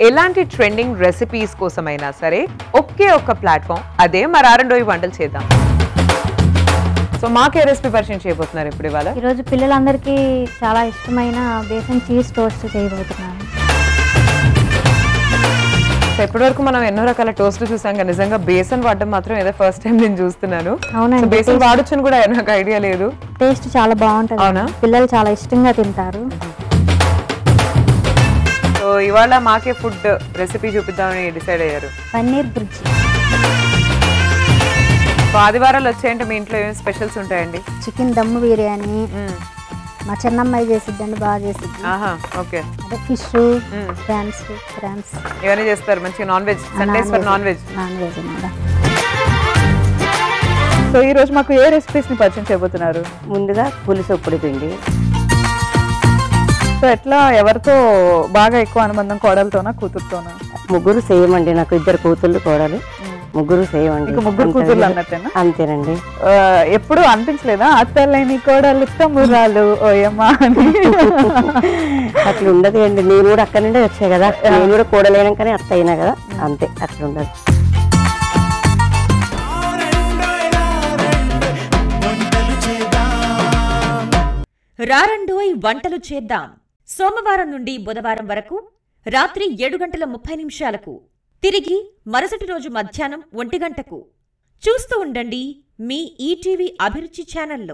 ఎలాంటి trending recipes కోసమైనా సరే ఒకే ఒక్క ప్లాట్ఫామ్, అదే మరి ఆరండోయి వంటలు చేద్దాం. సో మాకే రెసిపీ పరిచయం చేయబోతున్నారు ఇప్పుడు ఇవాళ. ఈరోజు పిల్లలందరికీ చాలా ఇష్టమైన బేసన్ చీజ్ టోస్ట్ చేయబోతున్నాను. సో ఇప్పటివరకు మనం ఎన్నో రకాల టోస్ట్ చూసాం కానీ నిజంగా బేసన్ వాడడం మాత్రం ఏదో ఫస్ట్ టైం నేను చూస్తున్నాను. అవునండి, బేసన్ వాడొచ్చని కూడా నాకు ఐడియా లేదు. టేస్ట్ చాలా బాగుంటుంది. అవునా? పిల్లలు చాలా ఇష్టంగా తింటారు. సో ఇవాళ మాకే ఫుడ్ రెసిపీ చూపిద్దామని డిసైడ్ అయ్యారు. పన్నీర్ బుర్జీ. ఆదివారాలు వచ్చాయంటే మీ ఇంట్లో ఏమైనా స్పెషల్స్ ఉంటాయండి? చికెన్ దమ్ము బిర్యానీ మా చిన్నమ్మాయి చేసిద్దండి, బాగా చేసిద్ది. ఓకే. అదే ఫిష్, ఫ్రాన్స్ ఇవన్నీ చేస్తారు. మంచిగా non veg, Sundays for non veg. So ఈ రోజు మాకు ఏ రెసిపీస్ ని పరిచయం చేయబోతున్నారు? ముందుగా పులుసు ఉప్పుడు పిండి. సో ఎట్లా, ఎవరితో బాగా ఎక్కువ అనుబంధం? కోడలతోనా కూతురుతోనా? ముగ్గురు చేయమండి, నాకు ఇద్దరు కూతుళ్ళు కోడలు, ముగ్గురు చేయమండి. ముగ్గురు కూతుర్లు అన్నట్టేనా? అంతేనండి. ఎప్పుడు అనిపించలేదా అత్తలేని కోడలు తమ్మురాలు ఓయమ్మా అని? అట్లా ఉండదు అండి, నేను కూడా అక్కడి నుండే వచ్చాయి కదా, నేను కూడా కోడలైనాకనే అత్త అయినా కదా, అంతే. అట్లా ఉండదు. రారండోయ్ వంటలు చేద్దాం. సోమవారం నుండి బుధవారం వరకు రాత్రి 7:30 తిరిగి మరుసటి రోజు మధ్యాహ్నం 1 గంటకు చూస్తూ ఉండండి మీ ఈటీవీ అభిరుచి ఛానల్లో.